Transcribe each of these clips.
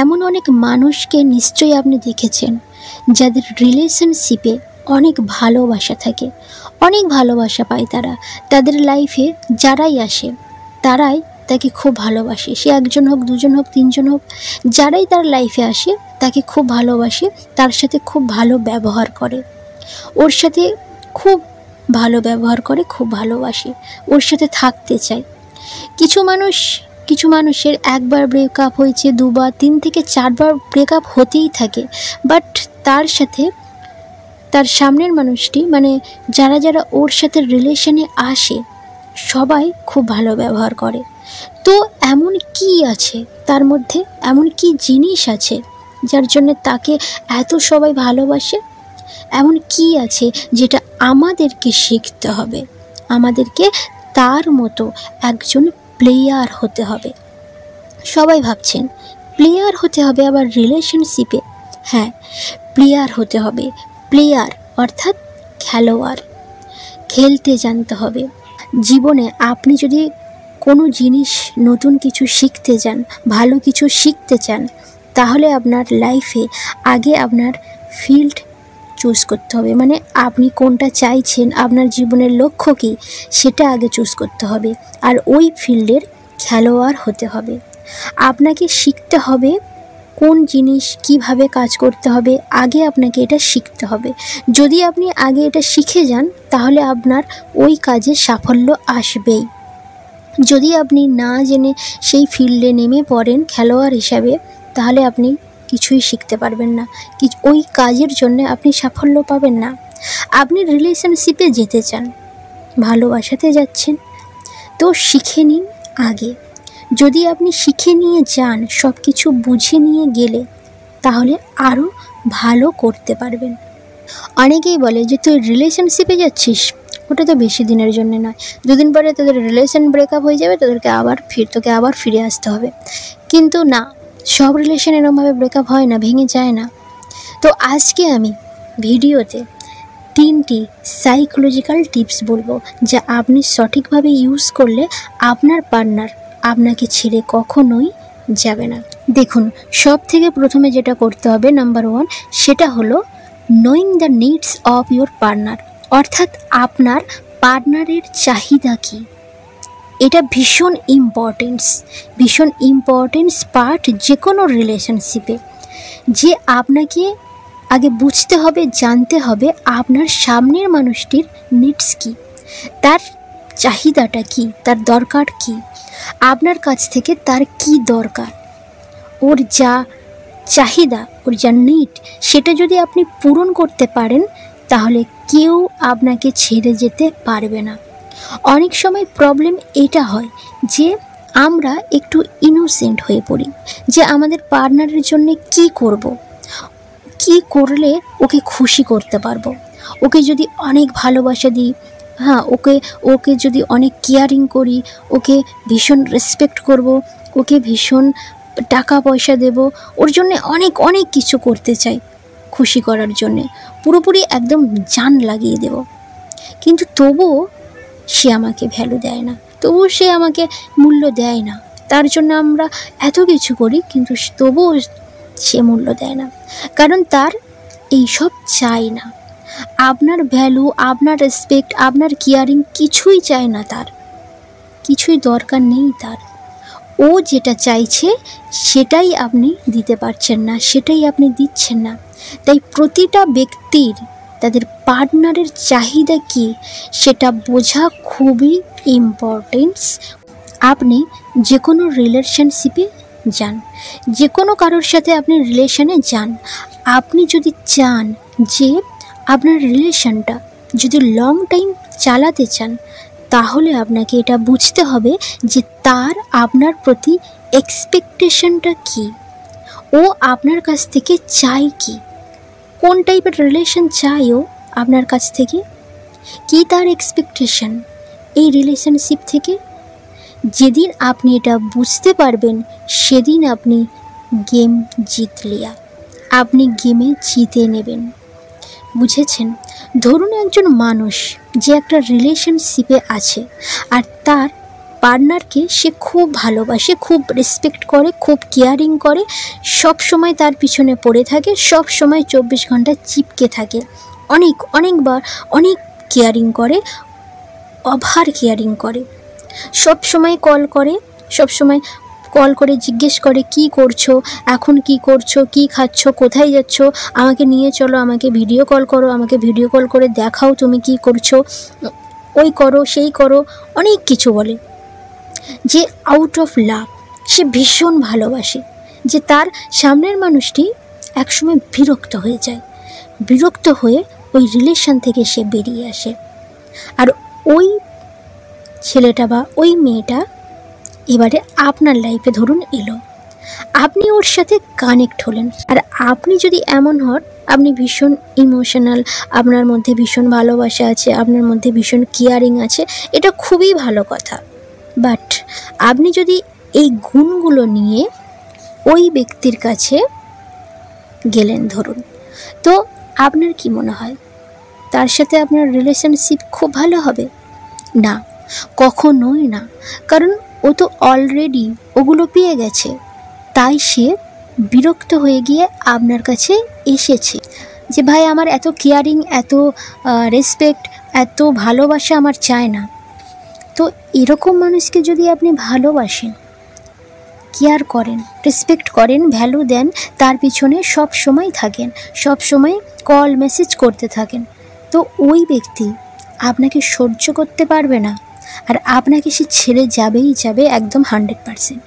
এমন অনেক মানুষকে নিশ্চয়ই আপনি দেখেছেন যাদের রিলেশনশিপে অনেক ভালোবাসা থাকে, অনেক ভালোবাসা পায় তারা। তাদের লাইফে যারাই আসে তারাই তাকে খুব ভালোবাসে। সে একজন হোক, দুজন হোক, তিনজন হোক, যারাই তার লাইফে আসে তাকে খুব ভালোবাসে, তার সাথে খুব ভালো ব্যবহার করে, ওর সাথে খুব ভালো ব্যবহার করে, খুব ভালোবাসে, ওর সাথে থাকতে চায়। কিছু মানুষের একবার ব্রেকআপ হয়েছে, দুবার, 3 থেকে 4 বার ব্রেকআপ হতেই থাকে, বাট তার সাথে তার সামনের মানুষটি, মানে যারা ওর সাথে রিলেশনে আসে সবাই খুব ভালো ব্যবহার করে। তো এমন কি আছে তার মধ্যে, এমন কি জিনিস আছে যার জন্য তাকে এত সবাই ভালোবাসে? এমন কি আছে যেটা আমাদেরকে শিখতে হবে? আমাদেরকে তার মতো একজন প্লেয়ার হতে হবে। সবাই ভাবছেন প্লেয়ার হতে হবে আবার রিলেশনশিপে? হ্যাঁ, প্লেয়ার হতে হবে। প্লেয়ার অর্থাৎ খেলোয়াড়, খেলতে জানতে হবে। জীবনে আপনি যদি কোনো জিনিস, নতুন কিছু শিখতে চান, ভালো কিছু শিখতে চান, তাহলে আপনার লাইফে আগে আপনার ফিল্ড চুজ করতে হবে। মানে আপনি কোনটা চাইছেন, আপনার জীবনের লক্ষ্য কী, সেটা আগে চুজ করতে হবে, আর ওই ফিল্ডের খেলোয়াড় হতে হবে। আপনাকে শিখতে হবে কোন জিনিস কিভাবে কাজ করতে হবে, আগে আপনাকে এটা শিখতে হবে। যদি আপনি আগে এটা শিখে যান তাহলে আপনার ওই কাজে সাফল্য আসবেই। যদি আপনি না জেনে সেই ফিল্ডে নেমে পড়েন খেলোয়াড় হিসাবে, তাহলে আপনি কিছুই শিখতে পারবেন না, ওই কাজের জন্য আপনি সাফল্য পাবেন না। আপনি রিলেশনশিপে যেতে চান, ভালোবাসাতে যাচ্ছেন, তো শিখে নিন আগে। যদি আপনি শিখে নিয়ে যান, সব কিছু বুঝে নিয়ে গেলে, তাহলে আরও ভালো করতে পারবেন। অনেকেই বলে যে তুই রিলেশনশিপে যাচ্ছিস, ওটা তো বেশি দিনের জন্য নয়, 2 দিন পরে তোদের রিলেশন ব্রেকআপ হয়ে যাবে, তোকে আবার ফিরে আসতে হবে। কিন্তু না, সব রিলেশন এরকমভাবে ব্রেকআপ হয় না, ভেঙে যায় না। তো আজকে আমি ভিডিওতে 3টি সাইকোলজিক্যাল টিপস বলবো, যা আপনি সঠিকভাবে ইউজ করলে আপনার পার্টনার আপনাকে ছেড়ে কখনোই যাবে না। দেখুন, সব থেকে প্রথমে যেটা করতে হবে, নাম্বার 1, সেটা হলো knowing the needs of your partner. অর্থাৎ আপনার পার্টনারের চাহিদা কী, এটা ভীষণ ইম্পর্টেন্স পার্ট যে কোনো রিলেশনশিপে। যে আপনাকে আগে বুঝতে হবে, জানতে হবে আপনার সামনের মানুষটির নিডস কী, তার চাহিদাটা কী, তার দরকার কী, আপনার কাছ থেকে তার কি দরকার। ওর যা চাহিদা, ওর যা নিড, সেটা যদি আপনি পূরণ করতে পারেন, তাহলে কেউ আপনাকে ছেড়ে যেতে পারবে না। অনেক সময় প্রবলেম এটা হয় যে আমরা একটু ইনোসেন্ট হয়ে পড়ি, যে আমাদের পার্টনারের জন্য কি করব, কি করলে ওকে খুশি করতে পারবো। ওকে যদি অনেক ভালোবাসা দিই, হ্যাঁ, ওকে যদি অনেক কেয়ারিং করি, ওকে ভীষণ রেসপেক্ট করব, ওকে ভীষণ টাকা পয়সা দেব, ওর জন্যে অনেক কিছু করতে চাই খুশি করার জন্যে, পুরোপুরি একদম জান লাগিয়ে দেব। কিন্তু তবুও সে আমাকে ভ্যালু দেয় না, তবুও সে আমাকে মূল্য দেয় না। তার জন্য আমরা এত কিছু করি, কিন্তু তবুও সে মূল্য দেয় না, কারণ তার এইসব চাই না। আপনার ভ্যালু, আপনার রেসপেক্ট, আপনার কেয়ারিং কিছুই চায় না, তার কিছুই দরকার নেই তার। ও যেটা চাইছে সেটাই আপনি দিতে পারছেন না, সেটাই আপনি দিচ্ছেন না। তাই প্রতিটা ব্যক্তির তাদের পার্টনারের চাহিদা কী সেটা বোঝা খুবই ইম্পর্টেন্স। আপনি যে কোনো রিলেশনশিপে যান, যে কোনো কারোর সাথে আপনি রিলেশনে যান, আপনি যদি চান যে আপনার রিলেশনটা যদি লং টাইম চালাতে চান, তাহলে আপনাকে এটা বুঝতে হবে যে তার আপনার প্রতি এক্সপেকটেশনটা কী, ও আপনার কাছ থেকে চাই কি, কোন টাইপের রিলেশন চাই ও আপনার কাছ থেকে, কি তার এক্সপেকটেশন এই রিলেশনশিপ থেকে। যেদিন আপনি এটা বুঝতে পারবেন, সেদিন আপনি গেম জিত লিয়া, আপনি গেমে জিতে নেবেন। বুঝেছেন? ধরুন একজন মানুষ যে একটা রিলেশনশিপে আছে, আর তার পার্টনারকে সে খুব ভালোবাসে, খুব রেসপেক্ট করে, খুব কেয়ারিং করে, সব সময় তার পিছনে পড়ে থাকে, সব সময় 24 ঘন্টা চিপকে থাকে, অনেকবার অনেক কেয়ারিং করে, ওভার কেয়ারিং করে, সব সময় কল করে জিজ্ঞেস করে কি করছো, এখন কি করছো, কি খাচ্ছ, কোথায় যাচ্ছ, আমাকে নিয়ে চলো, আমাকে ভিডিও কল করো, আমাকে ভিডিও কল করে দেখাও তুমি কি করছো, ওই করো সেই করো, অনেক কিছু বলে। যে আউট অফ লাভ সে ভীষণ ভালোবাসে, যে তার সামনের মানুষটি একসময় বিরক্ত হয়ে যায়, বিরক্ত হয়ে ওই রিলেশন থেকে সে বেরিয়ে আসে। আর ওই ছেলেটা বা ওই মেয়েটা এবারে আপনার লাইফে ধরুন এলো, আপনি ওর সাথে কানেক্ট হলেন, আর আপনি যদি এমন হন আপনি ভীষণ ইমোশনাল, আপনার মধ্যে ভীষণ ভালোবাসা আছে, আপনার মধ্যে ভীষণ কেয়ারিং আছে, এটা খুবই ভালো কথা। বাট আপনি যদি এই গুণগুলো নিয়ে ওই ব্যক্তির কাছে গেলেন ধরুন, তো আপনার কি মনে হয় তার সাথে আপনার রিলেশনশিপ খুব ভালো হবে? না, কখনোই না। কারণ ও তো অলরেডি ওগুলো পেয়ে গেছে, তাই সে বিরক্ত হয়ে গিয়ে আপনার কাছে এসেছে যে ভাই আমার এত কেয়ারিং, এত রেসপেক্ট, এত ভালোবাসা আমার চায় না। তো এরকম মানুষকে যদি আপনি ভালোবাসেন, কেয়ার করেন, রেসপেক্ট করেন, ভ্যালু দেন, তার পিছনে সব সময় থাকেন, সব সময় কল মেসেজ করতে থাকেন, তো ওই ব্যক্তি আপনাকে সহ্য করতে পারবে না, আর আপনাকে সে ছেড়ে যাবেই যাবে একদম 100%।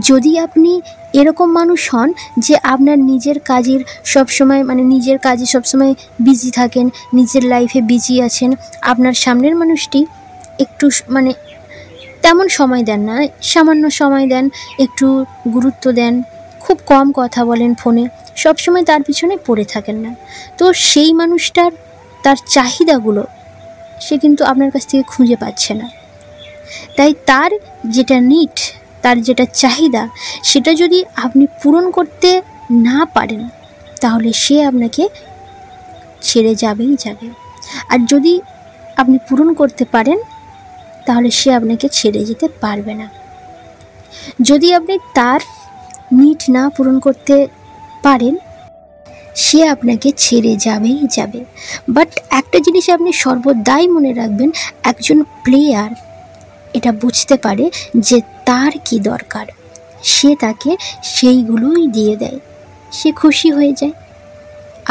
যদি আপনি এরকম মানুষ হন যে আপনার নিজের কাজের সবসময় নিজের কাজে সবসময় বিজি থাকেন, নিজের লাইফে বিজি আছেন, আপনার সামনের মানুষটি একটু তেমন সময় দেন না, সামান্য সময় দেন, একটু গুরুত্ব দেন, খুব কম কথা বলেন ফোনে, সবসময় তার পিছনে পড়ে থাকেন না, তো সেই মানুষটার তার চাহিদাগুলো সে কিন্তু আপনার কাছ থেকে খুঁজে পাচ্ছে না। তাই তার যেটা নিড, তার যেটা চাহিদা, সেটা যদি আপনি পূরণ করতে না পারেন তাহলে সে আপনাকে ছেড়ে যাবেই যাবে। আর যদি আপনি পূরণ করতে পারেন তাহলে সে আপনাকে ছেড়ে যেতে পারবে না। যদি আপনি তার নিড না পূরণ করতে পারেন সে আপনাকে ছেড়ে যাবেই যাবে। বাট একটা জিনিস আপনি সর্বদাই মনে রাখবেন, একজন প্লেয়ার এটা বুঝতে পারে যে তার কি দরকার, সে তাকে সেইগুলোই দিয়ে দেয়, সে খুশি হয়ে যায়,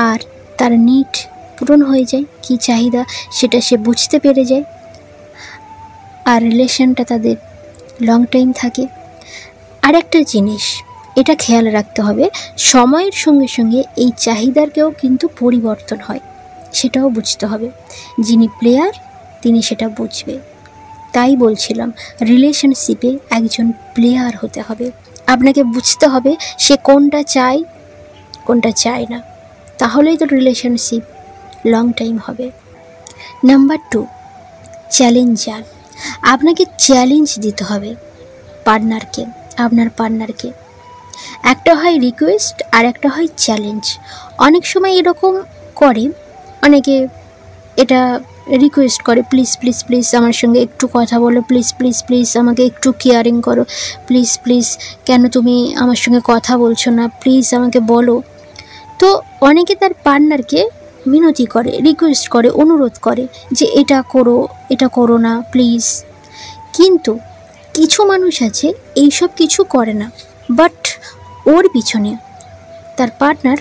আর তার নিড পূরণ হয়ে যায়, কি চাহিদা সেটা সে বুঝতে পেরে যায়, আর রিলেশনটা তাদের লং টাইম থাকে। আর একটা জিনিস এটা খেয়াল রাখতে হবে, সময়ের সঙ্গে সঙ্গে এই চাহিদারকেও কিন্তু পরিবর্তন হয়, সেটাও বুঝতে হবে। যিনি প্লেয়ার তিনি সেটা বুঝবে। তাই বলছিলাম রিলেশনশিপে একজন প্লেয়ার হতে হবে, আপনাকে বুঝতে হবে সে কোনটা চায় কোনটা চায় না, তাহলেই তো রিলেশনশিপ লং টাইম হবে। Number 2, Challenger. আপনাকে চ্যালেঞ্জ দিতে হবে পার্টনারকে, আপনার পার্টনারকে। একটা হয় রিকোয়েস্ট আর একটা হয় চ্যালেঞ্জ। অনেক সময় এরকম করে, অনেকে এটা রিকোয়েস্ট করে, প্লিজ প্লিজ প্লিজ আমার সঙ্গে একটু কথা বলো, প্লিজ প্লিজ প্লিজ আমাকে একটু কেয়ারিং করো, প্লিজ প্লিজ কেন তুমি আমার সঙ্গে কথা বলছো না, প্লিজ আমাকে বলো। তো অনেকে তার পার্টনারকে মিনতি করে, রিকোয়েস্ট করে, অনুরোধ করে যে এটা করো না প্লিজ। কিন্তু কিছু মানুষ আছে এইসব কিছু করে না, বাট ওর পিছনে তার পার্টনার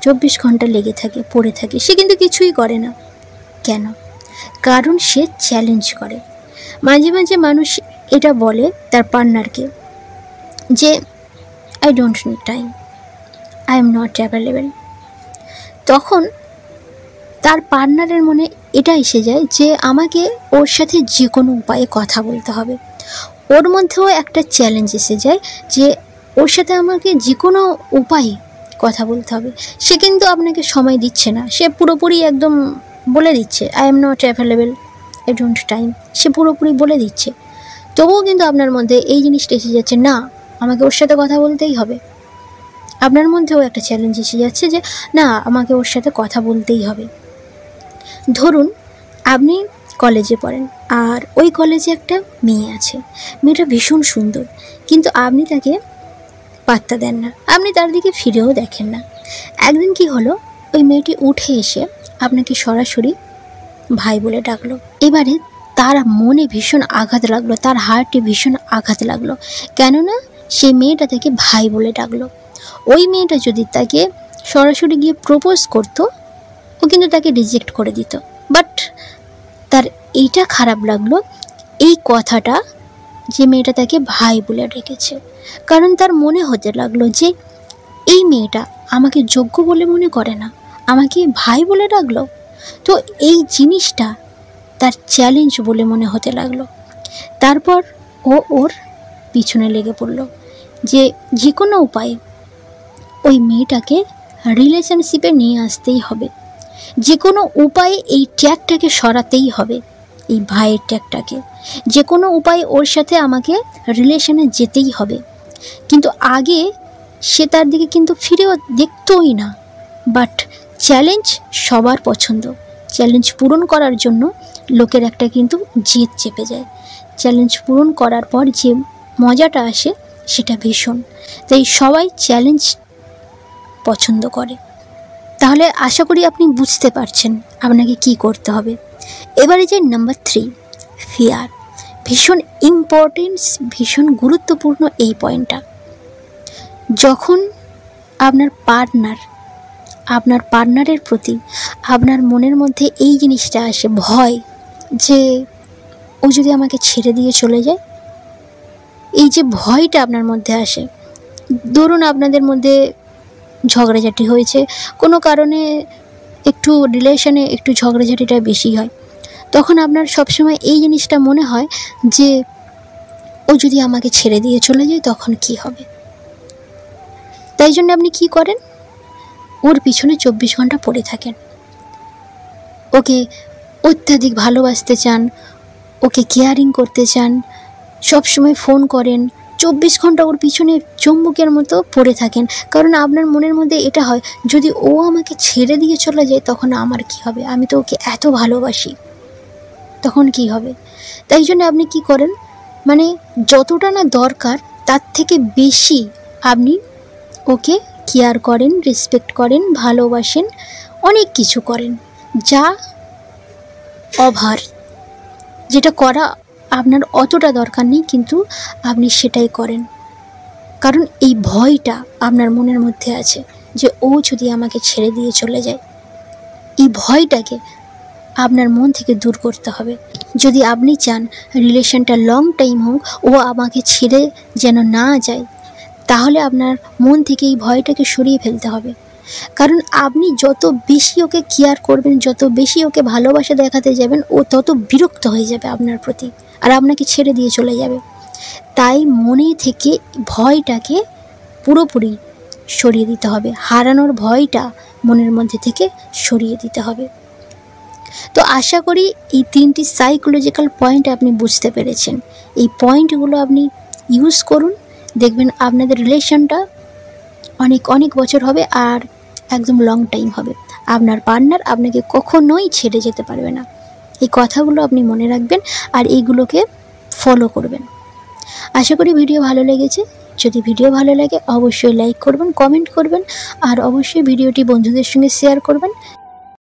24 ঘন্টা লেগে থাকে, পড়ে থাকে, সে কিন্তু কিছুই করে না। কেন? কারণ সে চ্যালেঞ্জ করে। মাঝে মাঝে মানুষ এটা বলে তার পার্টনারকে যে I don't need time, I am not available. তখন তার পার্টনারের মনে এটা এসে যায় যে আমাকে ওর সাথে যে কোনো উপায়ে কথা বলতে হবে। ওর মধ্যেও একটা চ্যালেঞ্জ এসে যায় যে ওর সাথে আমাকে যে কোনো উপায়ে কথা বলতে হবে। সে কিন্তু আপনাকে সময় দিচ্ছে না, সে পুরোপুরি একদম বলে দিচ্ছে I am not available, I don't time, সে পুরোপুরি বলে দিচ্ছে। তবুও কিন্তু আপনার মধ্যে এই জিনিসটা এসে যাচ্ছে, না আমাকে ওর সাথে কথা বলতেই হবে। আপনার মধ্যেও একটা চ্যালেঞ্জ এসে যাচ্ছে যে না আমাকে ওর সাথে কথা বলতেই হবে। ধরুন আপনি কলেজে পড়েন, আর ওই কলেজে একটা মেয়ে আছে। মেয়েটা ভীষণ সুন্দর, কিন্তু আপনি তাকে পাত্তা দেন না, আপনি তার দিকে ফিরেও দেখেন না। একদিন কি হলো, ওই মেয়েটি উঠে এসে আপনাকে সরাসরি ভাই বলে ডাকলো। এবারে তার মনে ভীষণ আঘাত লাগলো, তার হার্টে ভীষণ আঘাত লাগলো, কেননা সেই মেয়েটা তাকে ভাই বলে ডাকলো। ওই মেয়েটা যদি তাকে সরাসরি গিয়ে প্রপোজ করতো, ও কিন্তু তাকে রিজেক্ট করে দিত। বাট তার এইটা খারাপ লাগলো, এই কথাটা যে মেয়েটা তাকে ভাই বলে ডেকেছে, কারণ তার মনে হতে লাগলো যে এই মেয়েটা আমাকে যোগ্য বলে মনে করে না, আমাকে ভাই বলে ডাকলো। তো এই জিনিসটা তার চ্যালেঞ্জ বলে মনে হতে লাগলো। তারপর ও ওর পিছনে লেগে পড়লো যে কোনো উপায়ে ওই মেয়েটাকে রিলেশনশিপে নিয়ে আসতেই হবে, যে কোনো উপায়ে এই ট্যাগটাকে সরাতেই হবে, এই ভাইয়ের ট্যাগটাকে। যে কোনো উপায়ে ওর সাথে আমাকে রিলেশনে যেতেই হবে। কিন্তু আগে সে তার দিকে কিন্তু ফিরেও দেখতোই না। বাট চ্যালেঞ্জ সবার পছন্দ, চ্যালেঞ্জ পূরণ করার জন্য লোকের একটা কিন্তু জেদ চেপে যায়। চ্যালেঞ্জ পূরণ করার পর যে মজাটা আসে সেটা ভীষণ, তাই সবাই চ্যালেঞ্জ পছন্দ করে। তাহলে আশা করি আপনি বুঝতে পারছেন আপনাকে কি করতে হবে। এবারে যে নাম্বার 3, ফিয়ার। ভীষণ ইম্পর্টেন্স, ভীষণ গুরুত্বপূর্ণ এই পয়েন্টটা। যখন আপনার পার্টনারের প্রতি আপনার মনের মধ্যে এই জিনিসটা আসে, ভয়, যে ও যদি আমাকে ছেড়ে দিয়ে চলে যায়, এই যে ভয়টা আপনার মধ্যে আসে, ধরুন আপনাদের মধ্যে ঝগড়াঝাটি হয়েছে, কোনো কারণে একটু রিলেশনে একটু ঝগড়াঝাটিটা বেশি হয়, তখন আপনার সবসময় এই জিনিসটা মনে হয় যে ও যদি আমাকে ছেড়ে দিয়ে চলে যায় তখন কি হবে। তাই জন্য আপনি কি করেন, ওর পিছনে 24 ঘন্টা পড়ে থাকেন, ওকে অত্যাধিক ভালোবাসতে চান, ওকে কেয়ারিং করতে চান, সবসময় ফোন করেন, 24 ঘন্টা ওর পিছনে চুম্বকের মতো পড়ে থাকেন। কারণ আপনার মনের মধ্যে এটা হয়, যদি ও আমাকে ছেড়ে দিয়ে চলে যায় তখন আমার কি হবে, আমি তো ওকে এত ভালোবাসি, তখন কি হবে। তাই জন্য আপনি কি করেন, মানে যতটা না দরকার তার থেকে বেশি আপনি ওকে কেয়ার করেন, রেসপেক্ট করেন, ভালোবাসেন, অনেক কিছু করেন, যা ওভার, যেটা করা আপনার অতটা দরকার নেই, কিন্তু আপনি সেটাই করেন। কারণ এই ভয়টা আপনার মনের মধ্যে আছে যে ও যদি আমাকে ছেড়ে দিয়ে চলে যায়। এই ভয়টাকে আপনার মন থেকে দূর করতে হবে। যদি আপনি চান রিলেশনটা লং টাইম হোক, ও আমাকে ছেড়ে যেন না যায়, তাহলে আপনার মন থেকে এই ভয়টাকে সরিয়ে ফেলতে হবে। কারণ আপনি যত বেশি ওকে কেয়ার করবেন, যত বেশি ওকে ভালোবাসা দেখাতে যাবেন, ও তত বিরক্ত হয়ে যাবে আপনার প্রতি, আর আপনাকে ছেড়ে দিয়ে চলে যাবে। তাই মনে থেকে ভয়টাকে পুরোপুরি সরিয়ে দিতে হবে, হারানোর ভয়টা মনের মধ্যে থেকে সরিয়ে দিতে হবে। তো আশা করি এই 3টি সাইকোলজিক্যাল পয়েন্ট আপনি বুঝতে পেরেছেন। এই পয়েন্টগুলো আপনি ইউজ করুন, দেখবেন আপনাদের রিলেশনটা অনেক অনেক বছর হবে, আর একদম লং টাইম হবে। আপনার পার্টনার আপনাকে কখনোই ছেড়ে যেতে পারবে না। এই কথাগুলো আপনি মনে রাখবেন আর এইগুলোকে ফলো করবেন। আশা করি ভিডিও ভালো লেগেছে। যদি ভিডিও ভালো লাগে অবশ্যই লাইক করবেন, কমেন্ট করবেন, আর অবশ্যই ভিডিওটি বন্ধুদের সঙ্গে শেয়ার করবেন।